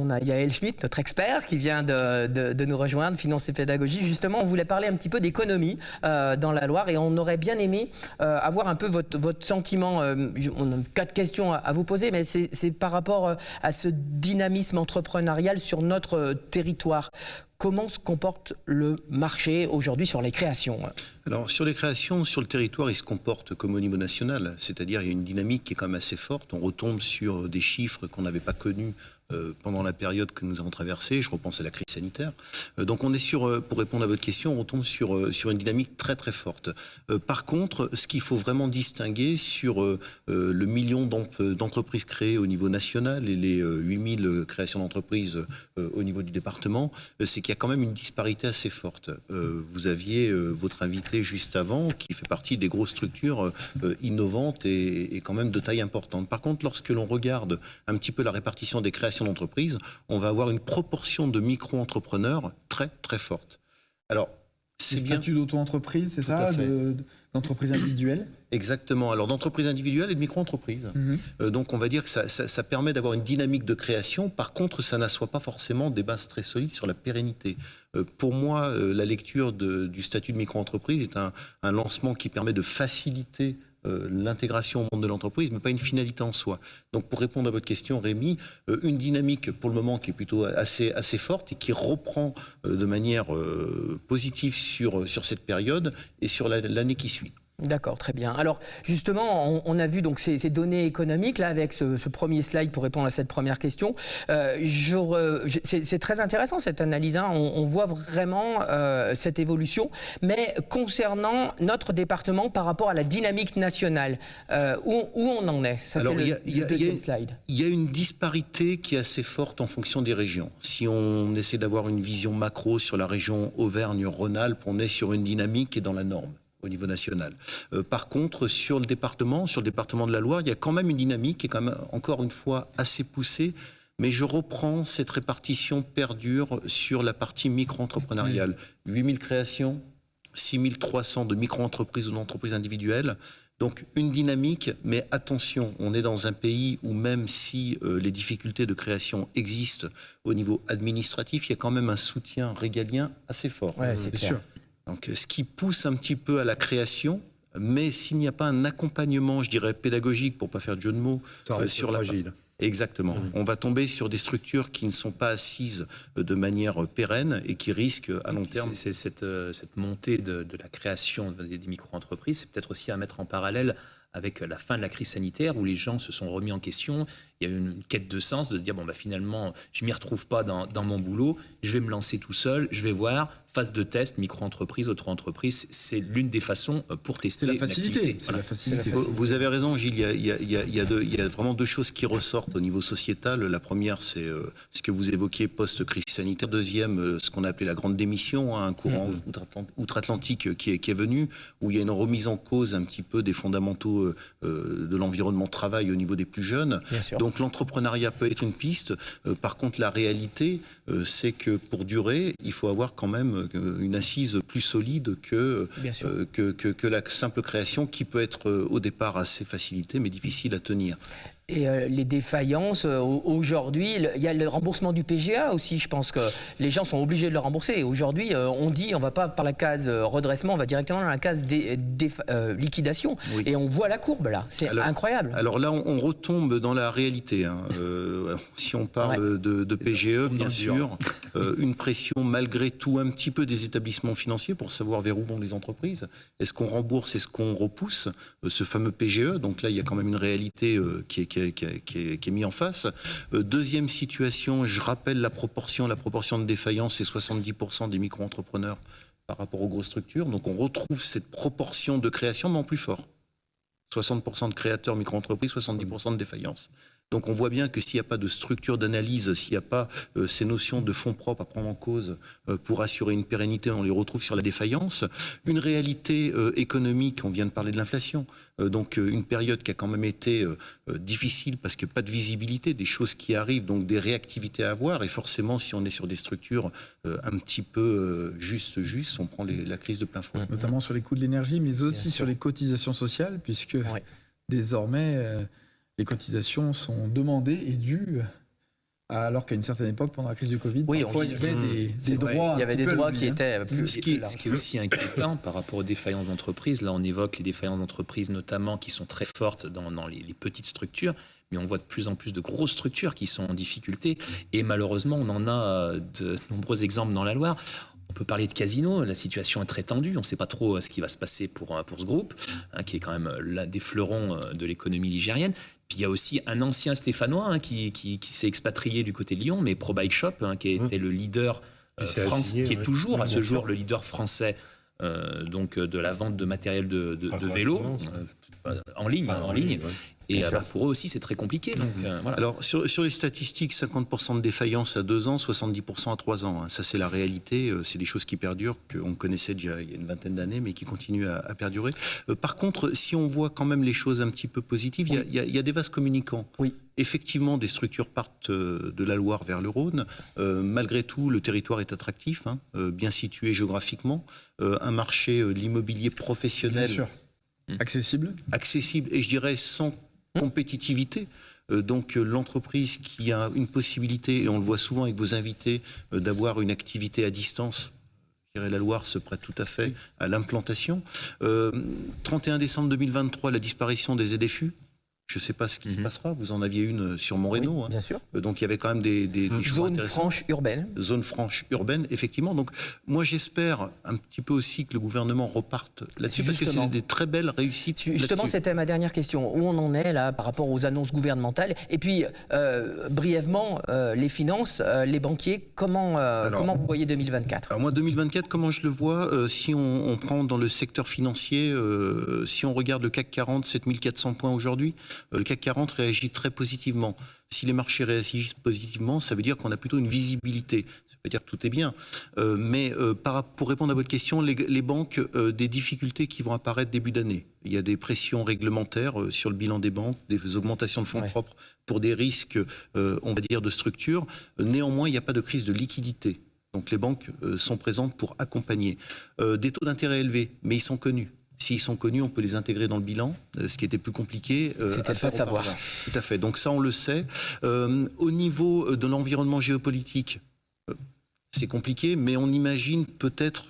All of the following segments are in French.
On a Yael Schmitt, notre expert, qui vient de nous rejoindre, Finance et Pédagogie. Justement, on voulait parler un petit peu d'économie dans la Loire et on aurait bien aimé avoir un peu votre sentiment. On a 4 questions à vous poser, mais c'est par rapport à ce dynamisme entrepreneurial sur notre territoire. Comment se comporte le marché aujourd'hui sur les créations ? Alors, sur les créations, sur le territoire, il se comporte comme au niveau national. C'est-à-dire, il y a une dynamique qui est quand même assez forte. On retombe sur des chiffres qu'on n'avait pas connus pendant la période que nous avons traversée. Je repense à la crise sanitaire. Donc, on est sur, pour répondre à votre question, on retombe sur une dynamique très, très forte. Par contre, ce qu'il faut vraiment distinguer sur le million d'entreprises créées au niveau national et les 8000 créations d'entreprises au niveau du département, c'est qu'il y a quand même une disparité assez forte. Vous aviez votre invité juste avant, qui fait partie des grosses structures innovantes et quand même de taille importante. Par contre, lorsque l'on regarde un petit peu la répartition des créations d'entreprises, on va avoir une proportion de micro-entrepreneurs très, très forte. Alors, c'est bien. Statut d'auto-entreprise, c'est ça, d'entreprise individuelle? Exactement. Alors, d'entreprise individuelle et de micro-entreprise. Donc, on va dire que ça permet d'avoir une dynamique de création. Par contre, ça n'assoit pas forcément des bases très solides sur la pérennité. Pour moi, la lecture du statut de micro-entreprise est un lancement qui permet de faciliter l'intégration au monde de l'entreprise, mais pas une finalité en soi. Donc, pour répondre à votre question, Rémi, une dynamique pour le moment qui est plutôt assez forte et qui reprend de manière positive sur cette période et sur l'année qui suit. D'accord, très bien. Alors justement, on a vu donc ces données économiques là avec ce premier slide pour répondre à cette première question. C'est très intéressant cette analyse. Hein. On voit vraiment cette évolution. Mais concernant notre département par rapport à la dynamique nationale, où on en est? Ça, c'est le deuxième slide. Il y a une disparité qui est assez forte en fonction des régions. Si on essaie d'avoir une vision macro sur la région Auvergne-Rhône-Alpes, on est sur une dynamique qui est dans la norme au niveau national. Par contre, sur le département de la Loire, il y a quand même une dynamique qui est quand même, encore une fois, assez poussée. Mais je reprends cette répartition perdure sur la partie micro-entrepreneuriale. 8000 créations, 6300 de micro-entreprises ou d'entreprises individuelles. Donc une dynamique, mais attention, on est dans un pays où même si les difficultés de création existent au niveau administratif, il y a quand même un soutien régalien assez fort. Ouais, c'est sûr. Donc, ce qui pousse un petit peu à la création, mais s'il n'y a pas un accompagnement, je dirais, pédagogique, pour ne pas faire de jeu de mots, sur la... fragile. Exactement. On va tomber sur des structures qui ne sont pas assises de manière pérenne et qui risquent à long terme... C'est cette montée de la création des micro-entreprises, c'est peut-être aussi à mettre en parallèle avec la fin de la crise sanitaire où les gens se sont remis en question. Il y a eu une quête de sens, de se dire, bon, bah, finalement, je ne m'y retrouve pas dans mon boulot, je vais me lancer tout seul, je vais voir, phase de test, micro-entreprise, auto-entreprise, c'est l'une des façons pour tester la facilité. Voilà. La facilité. Vous avez raison, Gilles, il y a vraiment 2 choses qui ressortent au niveau sociétal. La première, c'est ce que vous évoquiez post-crise sanitaire. Deuxième, ce qu'on a appelé la grande démission, hein, un courant outre-Atlantique qui est venu, où il y a une remise en cause un petit peu des fondamentaux de l'environnement de travail au niveau des plus jeunes. Donc l'entrepreneuriat peut être une piste. Par contre, la réalité, c'est que pour durer, il faut avoir quand même une assise plus solide que la simple création qui peut être au départ assez facilitée mais difficile à tenir. Et les défaillances, aujourd'hui, il y a le remboursement du PGA aussi. Je pense que les gens sont obligés de le rembourser. Aujourd'hui, on dit, on ne va pas par la case redressement, on va directement dans la case liquidation. Oui. Et on voit la courbe là. C'est incroyable. Alors là, on retombe dans la réalité. Hein. Si on parle de PGE, bien sûr, une pression malgré tout un petit peu des établissements financiers pour savoir vers où vont les entreprises. Est-ce qu'on rembourse, est-ce qu'on repousse ce fameux PGE? Donc là, il y a quand même une réalité qui est mis en face. Deuxième situation, je rappelle la proportion de défaillance, c'est 70% des micro-entrepreneurs par rapport aux grosses structures. Donc on retrouve cette proportion de création, mais en plus fort. 60% de créateurs micro-entreprises, 70% de défaillance. Donc on voit bien que s'il n'y a pas de structure d'analyse, s'il n'y a pas ces notions de fonds propres à prendre en cause pour assurer une pérennité, on les retrouve sur la défaillance. Une réalité économique, on vient de parler de l'inflation, donc une période qui a quand même été difficile parce que pas de visibilité, des choses qui arrivent, donc des réactivités à avoir. Et forcément, si on est sur des structures un petit peu juste, on prend la crise de plein fouet. Notamment sur les coûts de l'énergie, mais aussi sur les cotisations sociales, puisque désormais... les cotisations sont demandées et dues Alors qu'à une certaine époque, pendant la crise du Covid, Oui, parfois, il y avait des droits. Il y avait des droits qui étaient Ce qui est aussi inquiétant par rapport aux défaillances d'entreprises, là on évoque les défaillances d'entreprises notamment qui sont très fortes dans les petites structures, mais on voit de plus en plus de grosses structures qui sont en difficulté, et malheureusement on en a de nombreux exemples dans la Loire. On peut parler de Casino, la situation est très tendue, on ne sait pas trop ce qui va se passer pour ce groupe, qui est quand même l'un des fleurons de l'économie ligérienne. Puis il y a aussi un ancien Stéphanois qui s'est expatrié du côté de Lyon, mais Pro Bike Shop, qui était le leader qui est toujours à ce jour le leader français donc de la vente de matériel de vélo en ligne. Et pour eux aussi, c'est très compliqué. Donc, voilà. Alors, sur les statistiques, 50% de défaillance à 2 ans, 70% à 3 ans. Ça, c'est la réalité. C'est des choses qui perdurent, qu'on connaissait déjà il y a une vingtaine d'années, mais qui continuent à perdurer. Par contre, si on voit quand même les choses un petit peu positives, il y a des vases communicants. Oui. Effectivement, des structures partent de la Loire vers le Rhône. Malgré tout, le territoire est attractif, bien situé géographiquement. Un marché de l'immobilier professionnel. Bien sûr. Accessible. Accessible, et je dirais sans compétitivité. Donc l'entreprise qui a une possibilité, et on le voit souvent avec vos invités, d'avoir une activité à distance, je dirais la Loire se prête tout à fait à l'implantation. 31 décembre 2023, la disparition des ZFU. Je ne sais pas ce qui se passera. Vous en aviez une sur Moreno. Bien sûr. Donc il y avait quand même des choix intéressants. Zone franche urbaine. Zone franche urbaine, effectivement. Donc moi j'espère un petit peu aussi que le gouvernement reparte là-dessus, parce que c'est des très belles réussites. Justement, c'était ma dernière question. Où on en est là par rapport aux annonces gouvernementales? Et puis, brièvement, les finances, les banquiers, comment vous voyez 2024? Alors moi, 2024, comment je le vois, si on prend dans le secteur financier, si on regarde le CAC 40, 7400 points aujourd'hui, le CAC 40 réagit très positivement. Si les marchés réagissent positivement, ça veut dire qu'on a plutôt une visibilité. Ça veut dire que tout est bien. Mais pour répondre à votre question, les banques, des difficultés qui vont apparaître début d'année. Il y a des pressions réglementaires sur le bilan des banques, des augmentations de fonds propres pour des risques, on va dire, de structure. Néanmoins, il n'y a pas de crise de liquidité. Donc les banques sont présentes pour accompagner. Des taux d'intérêt élevés, mais ils sont connus. S'ils sont connus, on peut les intégrer dans le bilan, ce qui était plus compliqué. C'était pas savoir. Tout à fait. Donc ça, on le sait. Au niveau de l'environnement géopolitique, c'est compliqué, mais on imagine peut-être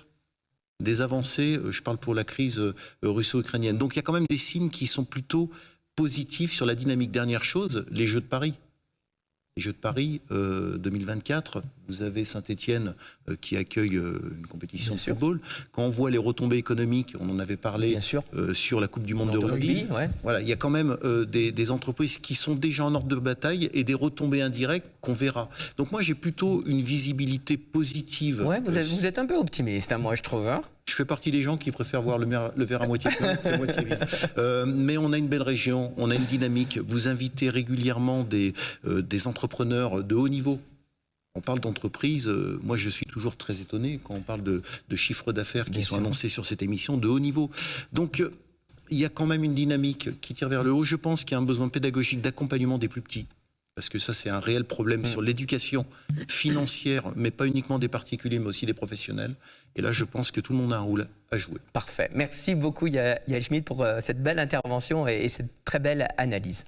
des avancées. Je parle pour la crise russo-ukrainienne. Donc il y a quand même des signes qui sont plutôt positifs sur la dynamique. Dernière chose, les Jeux de Paris. Les Jeux de Paris 2024, vous avez Saint-Étienne qui accueille une compétition de football. Quand on voit les retombées économiques, on en avait parlé sur la Coupe du Monde de rugby. Voilà, il y a quand même des entreprises qui sont déjà en ordre de bataille et des retombées indirectes qu'on verra. Donc moi, j'ai plutôt une visibilité positive. Ouais, vous êtes un peu optimiste, moi, je trouve. Je fais partie des gens qui préfèrent voir le verre à moitié plein qu'à moitié vide. Mais on a une belle région, on a une dynamique. Vous invitez régulièrement des entrepreneurs de haut niveau. On parle d'entreprises. Moi, je suis toujours très étonné quand on parle de chiffres d'affaires qui sont annoncés sur cette émission de haut niveau. Donc, il y a quand même une dynamique qui tire vers le haut. Je pense qu'il y a un besoin pédagogique d'accompagnement des plus petits. Parce que ça, c'est un réel problème sur l'éducation financière, mais pas uniquement des particuliers, mais aussi des professionnels. Et là, je pense que tout le monde a un rôle à jouer. Parfait. Merci beaucoup, Yael Schmitt, pour cette belle intervention et cette très belle analyse.